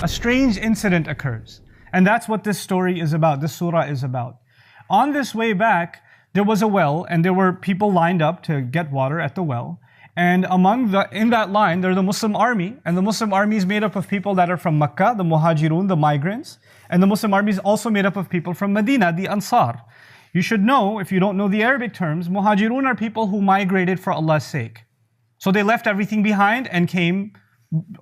a strange incident occurs. And that's what this story is about, this surah is about. On this way back, there was a well, and there were people lined up to get water at the well. And in that line, there's the Muslim army, and the Muslim army is made up of people that are from Makkah, the Muhajirun, the migrants, and the Muslim army is also made up of people from Medina, the Ansar. You should know, if you don't know the Arabic terms, Muhajirun are people who migrated for Allah's sake. So they left everything behind and came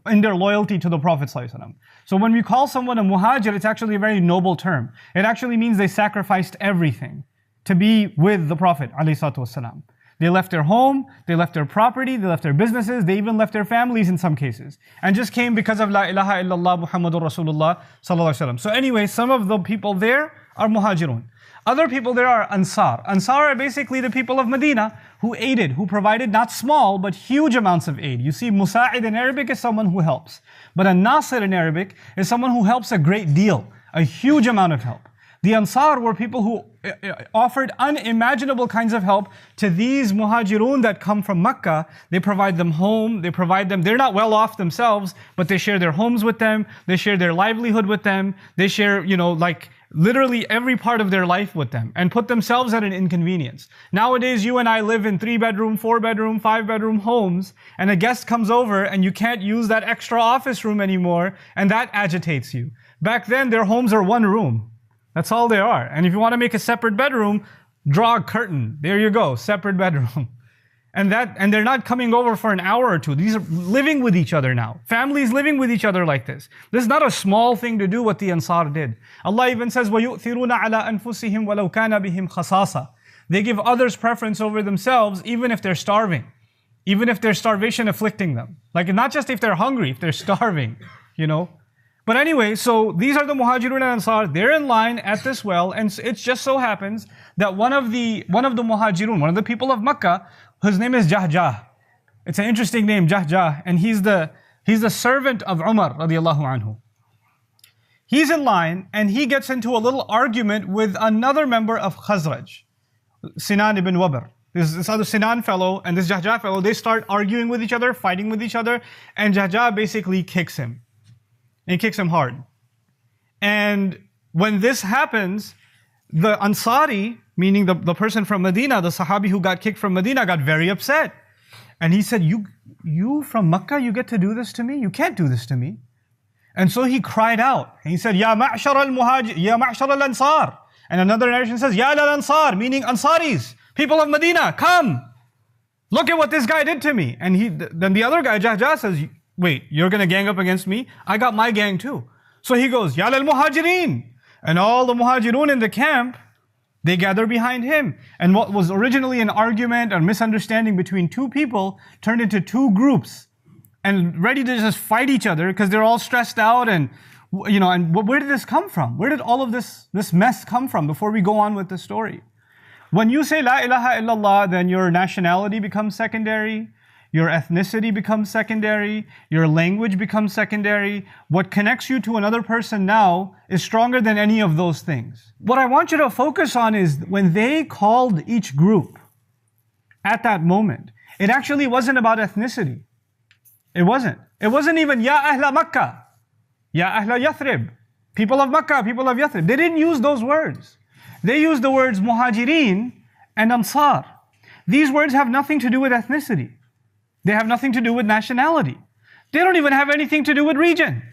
in their loyalty to the Prophet ﷺ. So when we call someone a muhajir, it's actually a very noble term. It actually means they sacrificed everything to be with the Prophet ﷺ. They left their home, they left their property, they left their businesses, they even left their families in some cases. And just came because of La ilaha illallah Muhammadur Rasulullah sallallahu alaihi wasallam. So anyway, some of the people there are muhajirun. Other people there are Ansar. Ansar are basically the people of Medina who aided, who provided not small but huge amounts of aid. You see, Musa'id in Arabic is someone who helps. But a Nasir in Arabic is someone who helps a great deal, a huge amount of help. The Ansar were people who offered unimaginable kinds of help to these muhajirun that come from Makkah. They provide them home, they're not well off themselves, but they share their homes with them, they share their livelihood with them, they share, literally every part of their life with them and put themselves at an inconvenience. Nowadays, you and I live in 3-bedroom, 4-bedroom, 5-bedroom homes, and a guest comes over and you can't use that extra office room anymore, and that agitates you. Back then, their homes are one room. That's all they are. And if you want to make a separate bedroom, draw a curtain. There you go, separate bedroom. And they're not coming over for an hour or two. These are living with each other now. Families living with each other like this. This is not a small thing to do what the Ansar did. Allah even says, وَيُؤْثِرُونَ عَلَىٰ أَنفُسِهِمْ وَلَوْ كَانَ بِهِمْ خَصَاصَةً. They give others preference over themselves even if they're starving. Even if there's starvation afflicting them. Like not just if they're hungry, if they're starving, But anyway, so these are the Muhajirun and Ansar. They're in line at this well, and it just so happens that one of the Muhajirun, one of the people of Makkah, his name is Jahjah. It's an interesting name, Jahjah, and he's the servant of Umar radiallahu anhu. He's in line, and he gets into a little argument with another member of Khazraj, Sinan ibn Wabr. This other Sinan fellow and this Jahjah fellow, they start arguing with each other, fighting with each other, and Jahjah basically kicks him. And he kicks him hard. And when this happens, the Ansari, meaning the person from Medina, the Sahabi who got kicked from Medina, got very upset. And he said, you from Makkah, you get to do this to me? You can't do this to me. And so he cried out. And he said, Ya ma'shar al-muhajir, Ya ma'shar al-ansar. And another narration says, Ya al-ansar, meaning Ansaris, people of Medina, come. Look at what this guy did to me. And then the other guy, Jahjah, says, wait, you're going to gang up against me? I got my gang too. So he goes, Ya al-muhajirin. And all the muhajirun in the camp, they gather behind him. And what was originally an argument or misunderstanding between two people turned into two groups and ready to just fight each other because they're all stressed out. And where did this come from? Where did all of this mess come from before we go on with the story? When you say La ilaha illallah, then your nationality becomes secondary. Your ethnicity becomes secondary. Your language becomes secondary. What connects you to another person now is stronger than any of those things. What I want you to focus on is when they called each group at that moment, it actually wasn't about ethnicity. It wasn't. It wasn't even Ya Ahla Makkah, Ya Ahla Yathrib, people of Makkah, people of Yathrib. They didn't use those words. They used the words Muhajirin and Ansar. These words have nothing to do with ethnicity. They have nothing to do with nationality. They don't even have anything to do with region.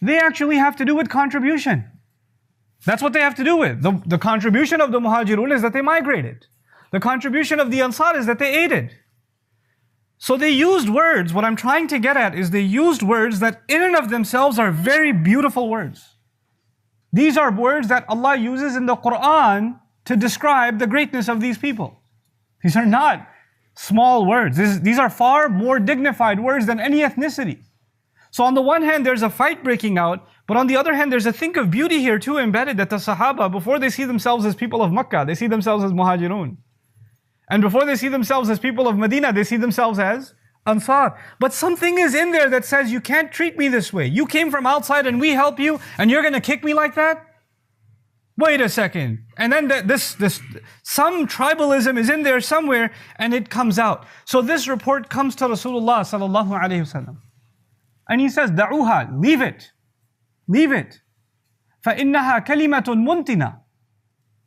They actually have to do with contribution. That's what they have to do with. The contribution of the Muhajirun is that they migrated. The contribution of the Ansar is that they aided. So they used words, what I'm trying to get at is they used words that in and of themselves are very beautiful words. These are words that Allah uses in the Quran to describe the greatness of these people. These are not small words. These are far more dignified words than any ethnicity. So on the one hand, there's a fight breaking out, but on the other hand, there's a think of beauty here too embedded that the Sahaba, before they see themselves as people of Makkah, they see themselves as Muhajirun. And before they see themselves as people of Medina, they see themselves as Ansar. But something is in there that says, you can't treat me this way. You came from outside and we help you, and you're going to kick me like that? Wait a second. And then some tribalism is in there somewhere, and it comes out. So this report comes to Rasulullah sallallahu alaihi wasallam. And he says, Da'uha, leave it. Leave it. فَإِنَّهَا كَلِمَةٌ مُنْتِنَةٌ.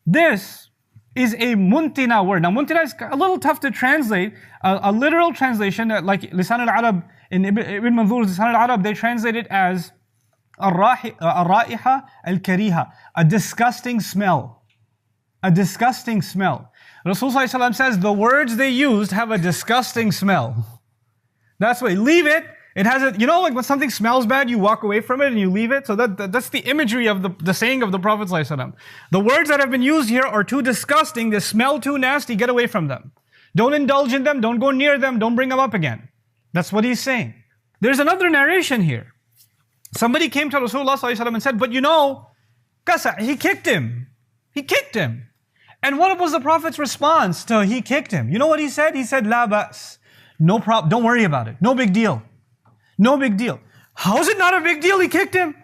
This is a muntina word. Now muntina is a little tough to translate. A literal translation, like Lisan al-Arab, in Ibn Manzur's Lisan al-Arab, they translate it as الرائحة الكريهة, a disgusting smell. A disgusting smell. Rasulullah says the words they used have a disgusting smell. That's why, leave it. It has a, you know, like when something smells bad, you walk away from it and you leave it. So that's the imagery of the saying of the Prophet ﷺ. The words that have been used here are too disgusting, they smell too nasty, get away from them. Don't indulge in them, don't go near them, don't bring them up again. That's what he's saying. There's another narration here. Somebody came to Rasulullah ﷺ and said, but you know, Kasa, he kicked him. He kicked him. And what was the Prophet's response to he kicked him? You know what he said? He said, La ba's. No problem, don't worry about it. No big deal. No big deal. How is it not a big deal? He kicked him.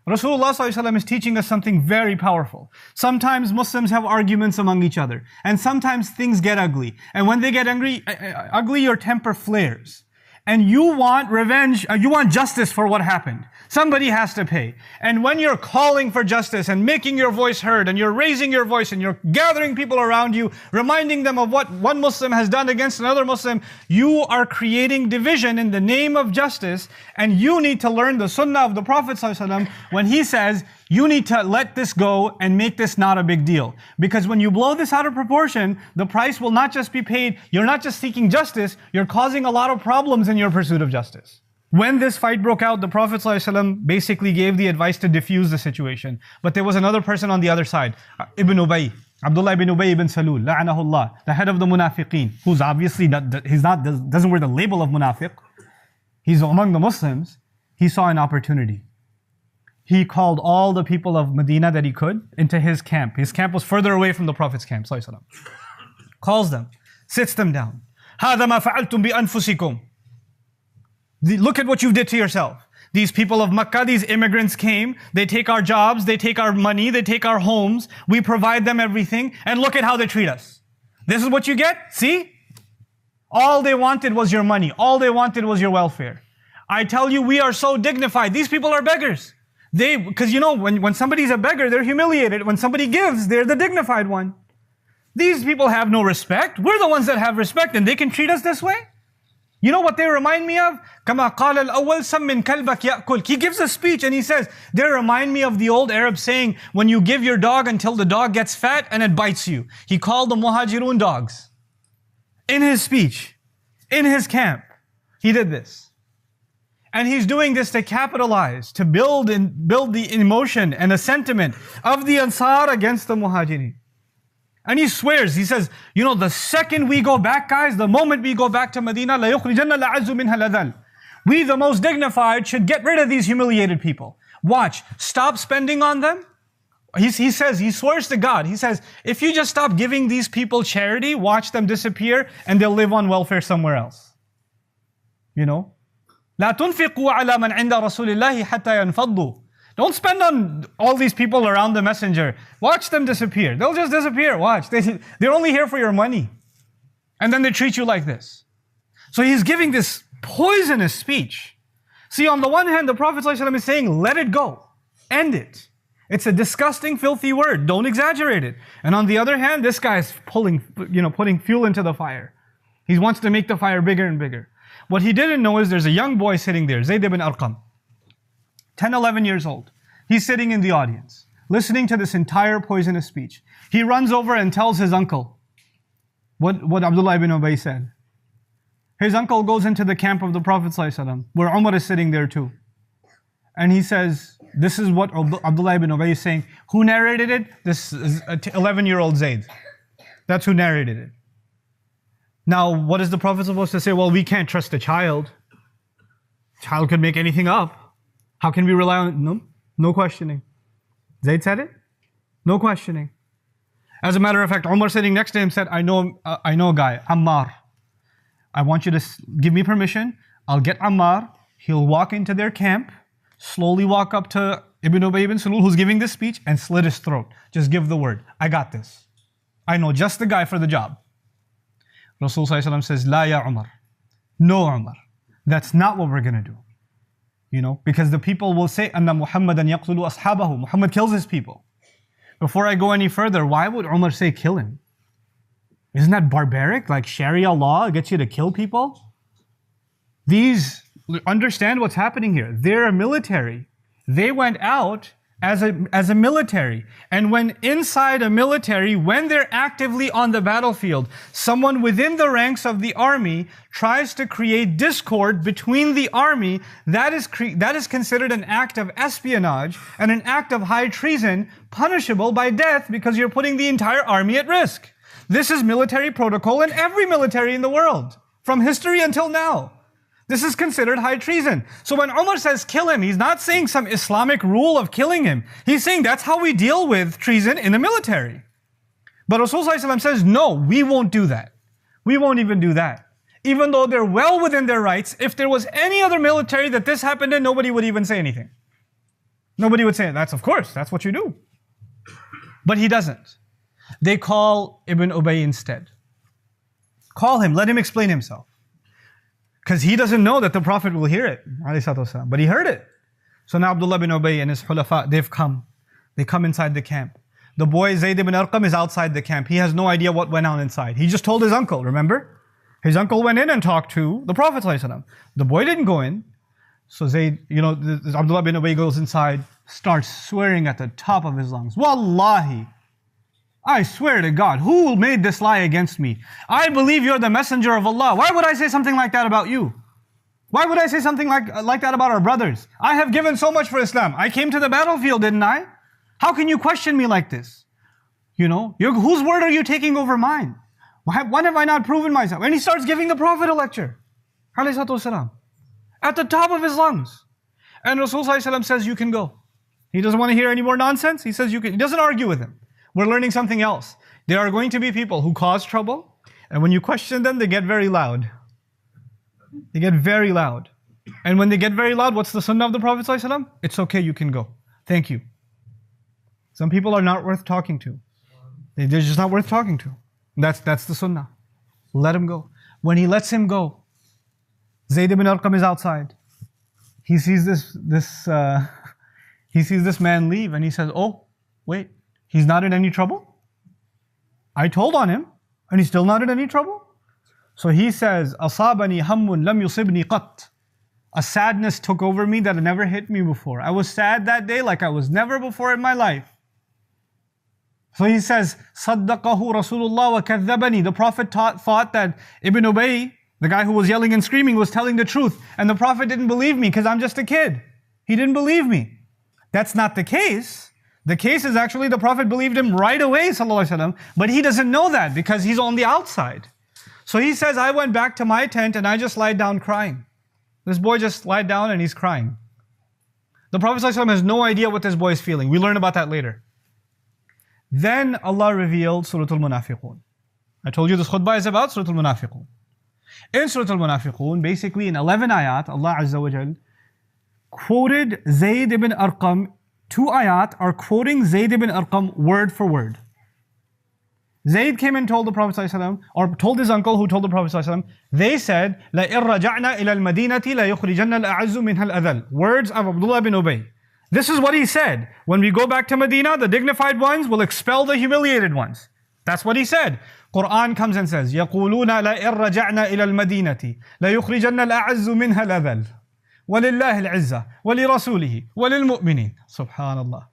Rasulullah ﷺ is teaching us something very powerful. Sometimes Muslims have arguments among each other. And sometimes things get ugly. And when they get ugly, your temper flares. And you want revenge, you want justice for what happened. Somebody has to pay. And when you're calling for justice and making your voice heard and you're raising your voice and you're gathering people around you, reminding them of what one Muslim has done against another Muslim, you are creating division in the name of justice. And you need to learn the sunnah of the Prophet ﷺ when he says, you need to let this go and make this not a big deal. Because when you blow this out of proportion, the price will not just be paid. You're not just seeking justice, you're causing a lot of problems in your pursuit of justice. When this fight broke out, the Prophet ﷺ basically gave the advice to diffuse the situation. But there was another person on the other side, Ibn Ubay, Abdullah ibn Ubay ibn Salul, la'anahullah, the head of the munafiqeen, who's obviously doesn't wear the label of munafiq. He's among the Muslims. He saw an opportunity. He called all the people of Medina that he could into his camp. His camp was further away from the Prophet's camp, ﷺ. Calls them, sits them down. هَذَا مَا فَعَلْتُمْ بِأَنفُسِكُمْ. Look at what you did to yourself. These people of Makkah, these immigrants came, they take our jobs, they take our money, they take our homes, we provide them everything, and look at how they treat us. This is what you get? See? All they wanted was your money. All they wanted was your welfare. I tell you, we are so dignified. These people are beggars. Because you know, when somebody's a beggar, they're humiliated. When somebody gives, they're the dignified one. These people have no respect. We're the ones that have respect, and they can treat us this way? You know what they remind me of? كَمَا قَالَ الْأَوَّلْ سَمِّنْ كَلْبَكْ يَأْكُلْ. He gives a speech and he says, they remind me of the old Arab saying, when you give your dog until the dog gets fat and it bites you. He called the muhajirun dogs. In his speech, in his camp, he did this. And he's doing this to capitalize, to build the emotion and a sentiment of the Ansar against the Muhajirin. And he swears, he says, you know, the second we go back, guys, the moment we go back to Medina, لَيُخْرِجَنَّ الْأَعَزُّ مِنْهَا الْأَذَلُّ. We, the most dignified, should get rid of these humiliated people. Watch, stop spending on them. He says, he swears to God, he says, if you just stop giving these people charity, watch them disappear and they'll live on welfare somewhere else. You know? لا تنفقوا على من عند رسول الله حتى ينفضوا. Don't spend on all these people around the messenger. Watch them disappear. They'll just disappear. Watch. They're only here for your money. And then they treat you like this. So he's giving this poisonous speech. See, on the one hand, the Prophet ﷺ is saying, let it go. End it. It's a disgusting, filthy word. Don't exaggerate it. And on the other hand, this guy is putting fuel into the fire. He wants to make the fire bigger and bigger. What he didn't know is there's a young boy sitting there, Zayd ibn Arqam. 10, 11 years old. He's sitting in the audience, listening to this entire poisonous speech. He runs over and tells his uncle what Abdullah ibn Ubay said. His uncle goes into the camp of the Prophet ﷺ, where Umar is sitting there too. And he says, this is what Abdullah ibn Ubay is saying. Who narrated it? This is 11-year-old Zayd. That's who narrated it. Now, what is the Prophet supposed to say? Well, we can't trust a child. Child could make anything up. How can we rely on it? No questioning. Zayd said it? No questioning. As a matter of fact, Umar sitting next to him said, I know a guy, Ammar. I want you to give me permission. I'll get Ammar. He'll walk into their camp, slowly walk up to Ibn Ubay ibn Salul, who's giving this speech, and slit his throat. Just give the word. I got this. I know just the guy for the job. Rasul ﷺ says, La ya Umar. No, Umar. That's not what we're going to do. because the people will say, Anna Muhammadan yaqtulu ashabahu. Muhammad kills his people. Before I go any further, why would Umar say kill him? Isn't that barbaric? Like Sharia law gets you to kill people? Understand what's happening here. They're a military. They went out as a military. And when inside a military, when they're actively on the battlefield, someone within the ranks of the army tries to create discord between the army, that is considered an act of espionage and an act of high treason, punishable by death because you're putting the entire army at risk. This is military protocol in every military in the world, from history until now. This is considered high treason. So when Umar says kill him, he's not saying some Islamic rule of killing him. He's saying that's how we deal with treason in the military. But Rasulullah says, no, we won't do that. We won't even do that. Even though they're well within their rights, if there was any other military that this happened in, nobody would even say anything. Nobody would say, of course, that's what you do. But he doesn't. They call Ibn Ubay instead. Call him, let him explain himself. Because he doesn't know that the Prophet will hear it, but he heard it. So now Abdullah bin Ubay and his khulafa, they've come. They come inside the camp. The boy Zayd ibn Arqam is outside the camp. He has no idea what went on inside. He just told his uncle, remember? His uncle went in and talked to the Prophet ﷺ. The boy didn't go in. So Zayd, Abdullah bin Ubay goes inside, starts swearing at the top of his lungs. Wallahi, I swear to God, who made this lie against me? I believe you're the messenger of Allah. Why would I say something like that about you? Why would I say something like that about our brothers? I have given so much for Islam. I came to the battlefield, didn't I? How can you question me like this? Whose word are you taking over mine? When have I not proven myself? And he starts giving the Prophet a lecture. At the top of his lungs. And Rasulullah says, you can go. He doesn't want to hear any more nonsense. He says, you can. He doesn't argue with him. We're learning something else. There are going to be people who cause trouble, and when you question them, they get very loud. They get very loud. And when they get very loud, what's the sunnah of the Prophet ﷺ? It's okay, you can go. Thank you. Some people are not worth talking to. They're just not worth talking to. That's the sunnah. Let him go. When he lets him go, Zayd ibn Arqam is outside. He sees this man leave, and he says, oh, wait. He's not in any trouble? I told on him, and he's still not in any trouble? So he says, أَصَابَنِي هَمٌّ لَمْ يُصِبْنِي قَطْ. A sadness took over me that had never hit me before. I was sad that day like I was never before in my life. So he says, صَدَّقَهُ رَسُولُ اللَّهِ وَكَذَّبَنِي. The Prophet thought that Ibn Ubay, the guy who was yelling and screaming, was telling the truth. And the Prophet didn't believe me because I'm just a kid. He didn't believe me. That's not the case. The case is actually the Prophet believed him right away, but he doesn't know that because he's on the outside. So he says, I went back to my tent and I just lied down crying. This boy just lied down and he's crying. The Prophet has no idea what this boy is feeling. We learn about that later. Then Allah revealed Surah Al-Munafiqun. I told you this khutbah is about Surah Al-Munafiqun. In Surah Al-Munafiqun, basically in 11 ayat, Allah Azza wa Jal quoted Zayd ibn Arqam. 2 ayat are quoting Zayd ibn Arqam word for word. Zayd came and told the Prophet ﷺ, or told his uncle who told the Prophet ﷺ, they said, لَإِن رَجَعْنَا إِلَى الْمَدِينَةِ لَيُخْرِجَنَّ الْأَعَزُّ مِنْهَا الْأَذَلُ. Words of Abdullah bin Ubay. This is what he said. When we go back to Medina, the dignified ones will expel the humiliated ones. That's what he said. Quran comes and says, يَقُولُونَ لَإِن رَجَعْنَا إِلَى الْمَدِينَةِ لَيُخْرِجَنَّ الْأَعَزُّ مِنْهَا الْأَذَلُ وَلِلَّهِ الْعِزَّةُ وَلِرَسُولِهِ وَلِلْمُؤْمِنِينَ. Subhanallah.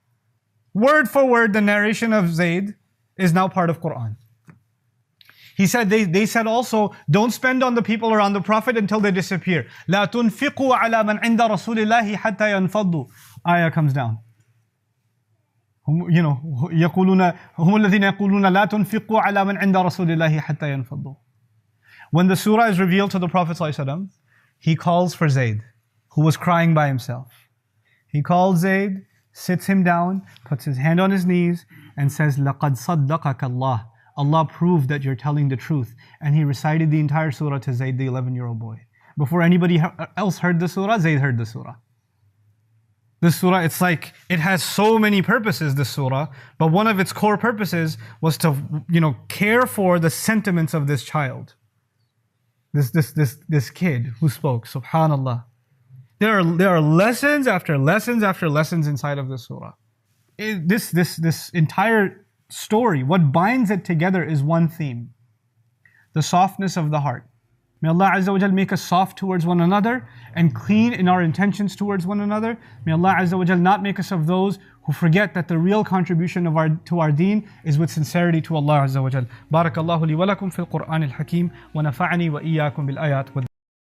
Word for word, the narration of Zayd is now part of Quran. He said, they said also, don't spend on the people around the Prophet until they disappear. لَا تُنْفِقُوا عَلَى مَنْ عِنْدَ رَسُولِ اللَّهِ حَتَّى يَنْفَضُّوا. Ayah comes down. يقولون هم الذين يقولون لا تنفقوا على من عند رسول الله حتى ينفضوا. When the surah is revealed to the Prophet ﷺ, he calls for Zayd, who was crying by himself. He calls Zayd, sits him down, puts his hand on his knees, and says, لَقَدْ صَدَّقَكَ اللَّهُ. Allah proved that you're telling the truth. And he recited the entire surah to Zayd, the 11-year-old boy. Before anybody else heard the surah, Zayd heard the surah. This surah, it's like, it has so many purposes, this surah, but one of its core purposes was to, care for the sentiments of this child. This kid who spoke, subhanallah. There are lessons after lessons after lessons inside of this surah. This entire story, what binds it together is one theme: the softness of the heart. May Allah Azza wa Jal make us soft towards one another and clean in our intentions towards one another. May Allah Azza wa Jal not make us of those who forget that the real contribution to our deen is with sincerity to Allah Azza wa Jal. Barakallahu li wa lakum fil Qur'an al-Hakim wa nafa'ani wa iyyakum bil ayat.